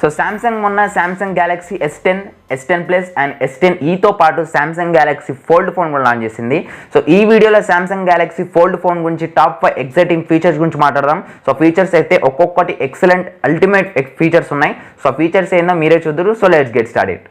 So Samsung మొన్న Samsung galaxy S10, S10 plus and S10eతో పాటు సామ్సంగ్ గెలాక్సీ ఫోల్డ్ ఫోన్ కూడా లాంచ్ చేసింది. సో ఈ వీడియోలో సామ్సంగ్ గెలాక్సీ ఫోల్డ్ ఫోన్ గురించి టాప్ 5 ఎక్సైటింగ్ ఫీచర్స్ గురించి మాట్లాడదాం. సో ఫీచర్స్ అయితే ఒక్కొక్కటి ఎక్సలెంట్ అల్టిమేట్ ఫీచర్స్ ఉన్నాయి. సో ఫీచర్స్ ఏందో మీరే చూద్దరు. So let's get started.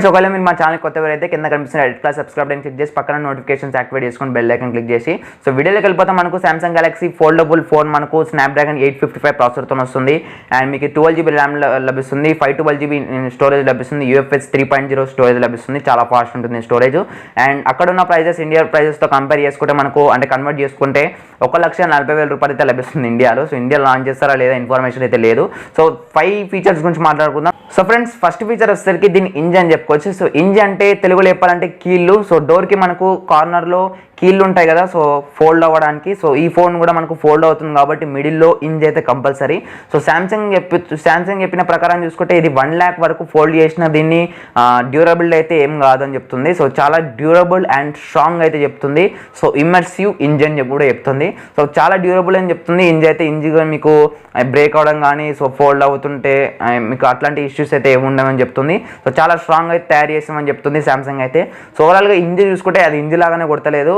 ఒకవేళ మీరు మా ఛానల్ కొత్త అయితే కింద కనిపిస్తున్న రెడ్ కలర్ సబ్స్క్రైబ్ అని క్లిక్ చేసి పక్కన నోటిఫికేషన్స్ యాక్టివేట్ చేసుకొని బెల్ ఐకాన్ క్లిక్ చేసి సో వీడియోలోకి వెళ్ళిపోతాం. మనకు సామ్సంగ్ గెలాక్సీ ఫోల్డబుల్ ఫోన్ మనకు స్నాప్డ్రాగన్ 855 ప్రాసెసర్తో వస్తుంది. అండ్ మీకు 12GB ర్యామ్ లభిస్తుంది, 512GB స్టోరేజ్ లభిస్తుంది, UFS 3.0 స్టోరేజ్ లభిస్తుంది. చాలా ఫాస్ట్ ఉంటుంది స్టోరేజ్. అండ్ అక్కడ ఉన్న ప్రైజెస్ ఇండియా ప్రైజెస్తో కంపేర్ చేసుకుంటే మనకు అంటే కన్వర్ట్ చేసుకుంటే 1,40,000 రూపాయలు అయితే లభిస్తుంది ఇండియాలో. సో ఇండియా లాంచ్ చేస్తారా లేదా ఇన్ఫర్మేషన్ అయితే లేదు. సో 5 ఫీచర్స్ గురించి మాట్లాడుకుందాం. సో ఫ్రెండ్స్, ఫస్ట్ ఫీచర్ వచ్చేసరికి దీని ఇంజన్ చెప్పుకోవచ్చు. సో ఇంజన్ అంటే తెలుగులో చెప్పాలంటే కీళ్ళు. సో డోర్కి మనకు కార్నర్లో కీళ్ళు ఉంటాయి కదా, సో ఫోల్డ్ అవ్వడానికి. సో ఈ ఫోన్ కూడా మనకు ఫోల్డ్ అవుతుంది కాబట్టి మిడిల్లో ఇంజ్ అయితే కంపల్సరీ. సో సామ్సంగ్ చెప్పిన ప్రకారం చూసుకుంటే ఇది 1 lakh వరకు ఫోల్డ్ చేసిన దీన్ని డ్యూరబుల్ అయితే ఏం కాదని చెప్తుంది. సో చాలా డ్యూరబుల్ అండ్ స్ట్రాంగ్ అయితే చెప్తుంది. సో ఇమ్మర్సివ్ ఇంజన్ కూడా చెప్తుంది. సో చాలా డ్యూరబుల్ అని చెప్తుంది. ఇంజిగా మీకు బ్రేక్ అవ్వడం కానీ సో ఫోల్డ్ అవుతుంటే మీకు అట్లాంటి ఇష్యూస్ అయితే ఏముండవని చెప్తుంది. సో చాలా స్ట్రాంగ్ అయితే తయారు చేసామని చెప్తుంది సామ్సంగ్ అయితే. సో ఓవరాల్గా ఇంజి చూసుకుంటే అది ఇంజి లాగానే కొడతలేదు.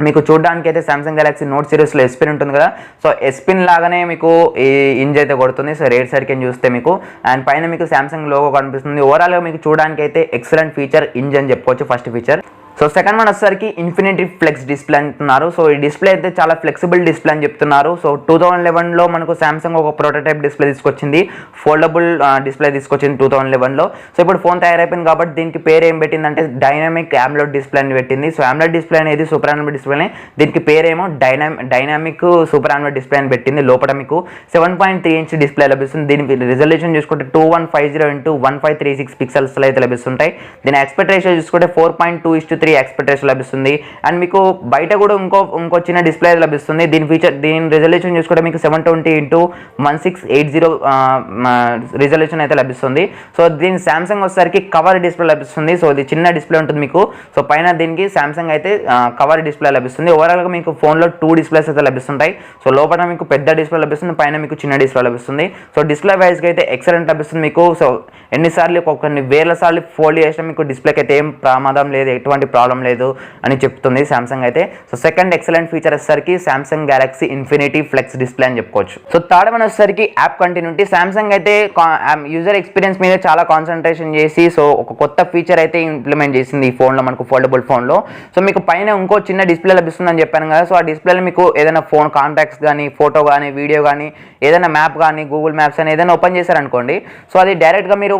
మీకు చూడడానికి అయితే సామ్సంగ్ గెలాక్సీ నోట్ సిరీస్లో S Pen ఉంటుంది కదా, సో S Pen లాగానే మీకు ఈ ఇంజ్ అయితే కొడుతుంది. సో రేట్ సైడ్కి చూస్తే మీకు అండ్ పైన మీకు సామ్సంగ్ లోగో కనిపిస్తుంది. ఓవరాల్గా మీకు చూడడానికి అయితే ఎక్సలెంట్ ఫీచర్ ఇంజ్ అని చెప్పుకోవచ్చు first feature. So second one వచ్చేసరికి ఇన్ఫినిటీ ఫ్లెక్స్ డిస్ప్లే అంటున్నారు. సో ఈ డిస్ప్లే అయితే చాలా ఫ్లెక్సిబుల్ డిస్ప్లే అని చెప్తున్నారు. సో 2011లో మనకు సామ్సంగ్ ఒక ప్రోటోటైప్ డిస్ప్లే తీసుకొచ్చింది, ఫోల్డబుల్ డిస్ప్లే తీసుకొచ్చింది 2011లో. సో ఇప్పుడు ఫోన్ తయారైపోయింది కాబట్టి దీనికి పేరు ఏం పెట్టిందంటే డైనామిక్ AMOLED డిస్ప్లే అని పెట్టింది. సో AMOLED డిస్ప్లే అనేది సూపర్ AMOLED డిస్ప్లేనే, దీనికి పేరేమో డైనామిక్ సూపర్ AMOLED డిస్ప్లే అని పెట్టింది. లోపల మీకు 7.3 ఇంచ్ డిస్ప్లే లభిస్తుంది. దీని రిజల్యూషన్ చూసుకుంటే 2150x1536 పిక్సెల్స్ అయితే లభిస్తుంటాయి. దీని ఎక్స్పెక్ట్ రేషియో చూసుకుంటే 4.2:3 ఎక్స్పెక్టేషన్ లభిస్తుంది. అండ్ మీకు బయట కూడా ఇంకో చిన్న డిస్ప్లే లభిస్తుంది. దీని రిజల్యూషన్ చూసుకుంటే మీకు 720x1680 రిజల్యూషన్ అయితే లభిస్తుంది. సో దీని సామ్సంగ్ వచ్చేసరికి కవర్ డిస్ప్లే లభిస్తుంది. సో ఇది చిన్న డిస్ప్లే ఉంటుంది మీకు. సో పైన దీనికి సామ్సంగ్ అయితే కవర్ డిస్ప్లే లభిస్తుంది. ఓవరాల్గా మీకు ఫోన్లో 2 డిస్ప్లేస్ అయితే లభిస్తుంటాయి. సో లోపల మీకు పెద్ద డిస్ప్లే లభిస్తుంది, పైన మీకు చిన్న డిస్ప్లే లభిస్తుంది. సో డిస్ప్లే వైజ్గా అయితే ఎక్సలెంట్ లభిస్తుంది మీకు. సో ఎన్నిసార్లు కొన్ని వేల సార్లు ఫోల్డ్ చేసినా మీకు డిస్ప్లేకి అయితే ఏం ప్రమాదం లేదు, ఎటువంటి ప్రాబ్లం లేదు అని చెప్తుంది సామ్సంగ్ అయితే. సో సెకండ్ ఎక్సలెంట్ ఫీచర్ వచ్చేసరికి Samsung Galaxy Infinity Flex display అని చెప్పుకోవచ్చు. సో థర్డ్ వన్ వచ్చేసరికి యాప్ కంటిన్యూటీ. సామ్సంగ్ అయితే యూజర్ ఎక్స్పీరియన్స్ మీద చాలా కాన్సన్ట్రేషన్ చేసి సో ఒక కొత్త ఫీచర్ అయితే ఇంప్లిమెంట్ చేసింది ఈ ఫోన్లో, మనకు ఫోల్డబుల్ ఫోన్లో. సో మీకు పైన ఇంకో చిన్న డిస్ప్లే లభిస్తుందని చెప్పాను కదా. సో ఆ డిస్ప్లేలో మీకు ఏదైనా ఫోన్ కాంటాక్ట్స్ కానీ, ఫోటో కానీ, వీడియో కానీ, ఏదైనా మ్యాప్ కానీ, గూగుల్ మ్యాప్స్ అని ఏదైనా ఓపెన్ చేశారనుకోండి, సో అది డైరెక్ట్గా మీరు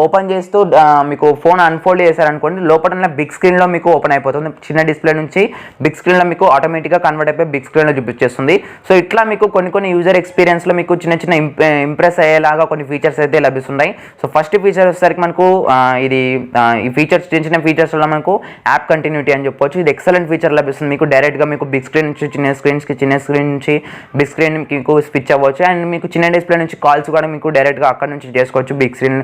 ఓపెన్ చేస్తూ మీకు ఫోన్ అన్ఫోల్డ్ చేశారనుకోండి, లోపల బిగ్ స్క్రీన్లో మీకు ఓపెన్ అయిపోతుంది. చిన్న డిస్ప్లే నుంచి బిగ్ స్క్రీన్లో మీకు ఆటోమేటిక్గా కన్వర్ట్ అయిపోయి బిగ్ స్క్రీన్లో చూపించేస్తుంది. సో ఇట్లా మీకు కొన్ని యూజర్ ఎక్స్పీరియన్స్లో మీకు చిన్న ఇంప్రెస్ అయ్యేలాగా కొన్ని ఫీచర్స్ అయితే లభిస్తున్నాయి. సో ఫస్ట్ ఫీచర్ వచ్చేసరికి మనకు ఈ ఫీచర్స్ చిన్న ఫీచర్స్లో మనకు యాప్ కంటిన్యూటీ అని చెప్పొచ్చు. ఇది ఎక్సలెంట్ ఫీచర్ లభిస్తుంది మీకు. డైరెక్ట్గా మీకు బిగ్ స్క్రీన్ నుంచి చిన్న స్క్రీన్ నుంచి బిగ్ స్క్రీన్ మీకు స్విచ్ అవ్వచ్చు. అండ్ మీకు చిన్న డిస్ప్లే నుంచి కాల్స్ కూడా మీకు డైరెక్ట్గా అక్కడ నుంచి చేసుకోవచ్చు. బిగ్ స్క్రీన్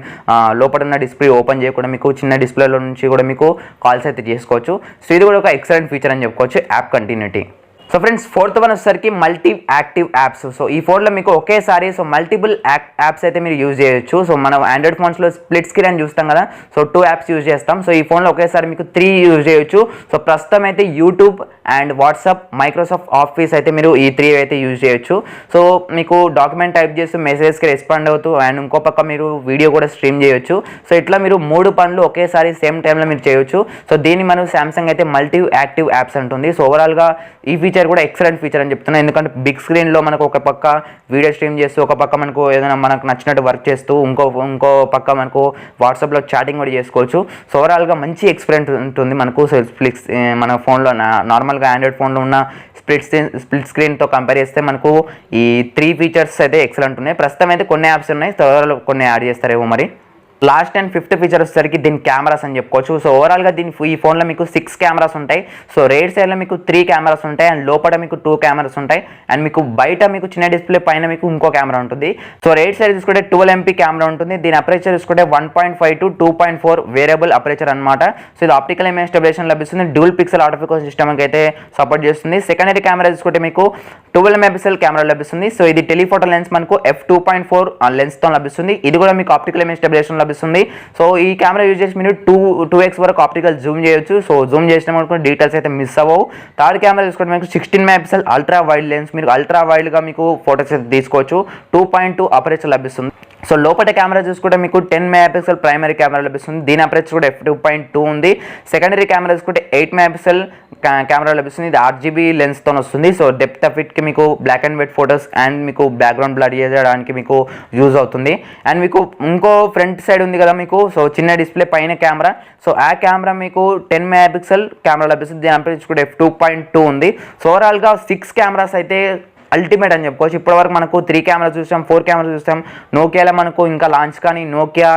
లోపల ఉన్న డిస్ప్లే ఓపెన్ చేయకుండా మీకు చిన్న డిస్ప్లేలో నుంచి కూడా మీకు కాల్స్ అయితే చేసుకోవచ్చు. సో ఇది కూడా ఒక ఎక్సలెంట్ ఫీచర్ అని చెప్పుకోవచ్చు, app continuity. So friends, fourth one వచ్చేసరికి మల్టీ యాక్టివ్ యాప్స్. సో ఈ ఫోన్లో మీకు ఒకేసారి మల్టిపుల్ యాప్స్ అయితే మీరు యూజ్ చేయొచ్చు. సో మనం ఆండ్రాయిడ్ ఫోన్స్లో స్ప్లిట్ స్క్రీన్ అని చూస్తాం కదా, సో 2 యాప్స్ యూజ్ చేస్తాం. సో ఈ ఫోన్లో ఒకేసారి మీకు 3 యూజ్ చేయొచ్చు. సో ప్రస్తుతం అయితే YouTube and WhatsApp, Microsoft office అయితే మీరు ఈ 3 అయితే యూజ్ చేయొచ్చు. సో మీకు డాక్యుమెంట్ టైప్ చేస్తూ మెసేజ్కి రెస్పాండ్ అవుతూ అండ్ ఇంకో పక్క మీరు వీడియో కూడా స్ట్రీమ్ చేయొచ్చు. సో ఇట్లా మీరు 3 పనులు ఒకేసారి సేమ్ టైంలో మీరు చేయొచ్చు. సో దీన్ని మనం సామ్సంగ్ అయితే మల్టీ యాక్టివ్ యాప్స్ అంటుంది. సో ఓవరాల్గా ఈ ఫీచర్ కూడా ఎక్సలెంట్ ఫీచర్ అని చెప్తున్నాను. ఎందుకంటే బిగ్ స్క్రీన్లో మనకు ఒక పక్క వీడియో స్ట్రీమ్ చేస్తూ, ఒక పక్క మనకు ఏదైనా మనకు నచ్చినట్టు వర్క్ చేస్తూ, ఇంకో పక్క మనకు వాట్సాప్లో చాటింగ్ కూడా చేసుకోవచ్చు. సో ఓవరాల్గా మంచి ఎక్స్పీరియన్స్ ఉంటుంది మనకు. సో మన ఫోన్లో నార్మల్గా ఆండ్రాయిడ్ ఫోన్లో ఉన్న స్ప్లిట్ స్క్రీన్తో కంపేర్ చేస్తే మనకు ఈ 3 ఫీచర్స్ అయితే ఎక్సలెంట్ ఉన్నాయి. ప్రస్తుతం అయితే కొన్ని యాప్స్ ఉన్నాయి, త్వరలో కొన్ని యాడ్ చేస్తారేమో మరి. లాస్ట్ అండ్ ఫిఫ్త్ ఫీచర్ వచ్చేసరికి దీని కెమెరాస్ అని చెప్పుకోవచ్చు. సో ఓవరాల్గా ఈ ఫోన్లో మీకు 6 కెమెరాస్ ఉంటాయి. సో రేర్ సైడ్లో మీకు 3 కెమెరాస్ ఉంటాయి అండ్ లోపల మీకు 2 కెమెరాస్ ఉంటాయి అండ్ మీకు బయట మీకు చిన్న డిస్ప్లే పైన మీకు ఇంకో కెమెరా ఉంటుంది. సో రేర్ సైడ్ చూసుకుంటే 12 MP కెమెరా ఉంటుంది. దీని అపరేచర్ చూసుకుంటే 1.5 to 2.4 వేరియబుల్ అపరేచర్ అనమాట. సో ఇది ఆప్టికల్ ఇమేజ్ స్టెబిలైజేషన్ లభిస్తుంది. డ్యూల్ పిక్సెల్ ఆటోఫోకస్ సిస్టమ్కి అయితే సపోర్ట్ చేస్తుంది. సెకండరీ కెమెరా చూసుకుంటే మీకు 12 MP కెమెరా లభిస్తుంది. సో ఇది టెలిఫోటో లెన్స్ మనకు f2.4 లెన్స్తో లభిస్తుంది. ఇది కూడా మీకు ఆప్టికల్ ఇమేజ్ స్టెబిలైజేషన్ లభిస్తుంది. సో ఈ కెమెరా యూజ్ చేసి మీరు 2x వరకు ఆప్టికల్ జూమ్ చేయొచ్చు. సో జూమ్ చేసిన వరకు డీటెయిల్స్ అయితే మిస్ అవ్వవు. థర్డ్ కెమెరా చూసుకుంటే మీకు 16 MP అల్ట్రా వైడ్ లెన్స్. మీరు అల్ట్రా వైడ్గా మీకు ఫోటోస్ అయితే తీసుకోవచ్చు. 2.2 అపరేచర్ లభిస్తుంది. సో లోపల కెమెరా చూసుకుంటే మీకు 10 MP ప్రైమరీ కెమెరా లభిస్తుంది. దీని అపరేచర్ కూడా f2.2 ఉంది. సెకండరీ కెమెరా చూసుకుంటే 8 MP కెమెరా లభిస్తుంది. ఇది RGB లెన్స్తో వస్తుంది. సో డెప్త్ ఆఫ్ ఇట్కి మీకు black and white photos and మీకు బ్యాక్గ్రౌండ్ బ్లర్ చేయడానికి మీకు యూజ్ అవుతుంది. అండ్ మీకు ఇంకో ఫ్రంట్ సైడ్ ఉంది కదా మీకు, సో చిన్న డిస్ప్లే పైన కెమెరా. సో ఆ కెమెరా మీకు 10 MP కెమెరా లభిస్తుంది. దీని అపరేచర్ కూడా f2.2 ఉంది. సో ఓవరాల్గా 6 కెమెరాస్ అయితే అల్టిమేట్ అని చెప్పుకోవచ్చు. ఇప్పటివరకు మనకు 3 కెమెరాస్ చూసాం, 4 కెమెరాస్ చూసాం. నోకియాలో మనకు ఇంకా లాంచ్ కానీ నోకియా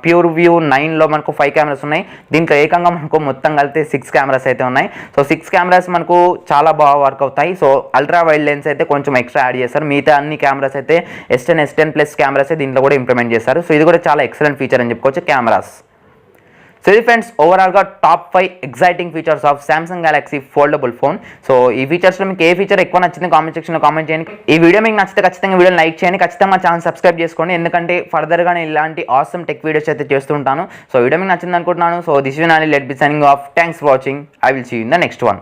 ప్యూర్ వ్యూ 9లో మనకు 5 కెమెరాస్ ఉన్నాయి. దీంట్లో ఏకంగా మనకు మొత్తం కలిపితే 6 కెమెరాస్ అయితే ఉన్నాయి. సో 6 కెమెరాస్ మనకు చాలా బాగా వర్క్ అవుతాయి. సో అల్ట్రా వైడ్ లెన్స్ అయితే కొంచెం ఎక్స్ట్రా యాడ్ చేస్తారు. మిగతా అన్ని కెమెరాస్ అయితే S10 ప్లస్ కెమెరాస్ దీంట్లో కూడా ఇంప్లిమెంట్ చేస్తారు. సో ఇది కూడా చాలా ఎక్సలెంట్ ఫీచర్ అని చెప్పుకోవచ్చు కెమెరాస్. సో ఇది ఫ్రెండ్స్ ఓవరాల్గా top 5 exciting features of Samsung Galaxy foldable phone. So ఈ ఫీచర్స్లో మీకు ఏ ఫీచర్ ఎక్కువ నచ్చింది కామెంట్ సెక్షన్లో కామెంట్ చేయండి. ఈ వీడియో మీకు నచ్చితే ఖచ్చితంగా వీడియోని లైక్ చేయండి. ఖచ్చితంగా మా ఛానల్ సబ్స్క్రైబ్ చేసుకోండి, ఎందుకంటే ఫర్దర్గా నేను ఇలాంటి ఆసమ్ టెక్ వీడియోస్ అయితే చేస్తుంటాను. సో వీడియో మీకు నచ్చింది అనుకుంటున్నాను. So this is Nani let be signing off. Thanks for watching. I will see you in the next one.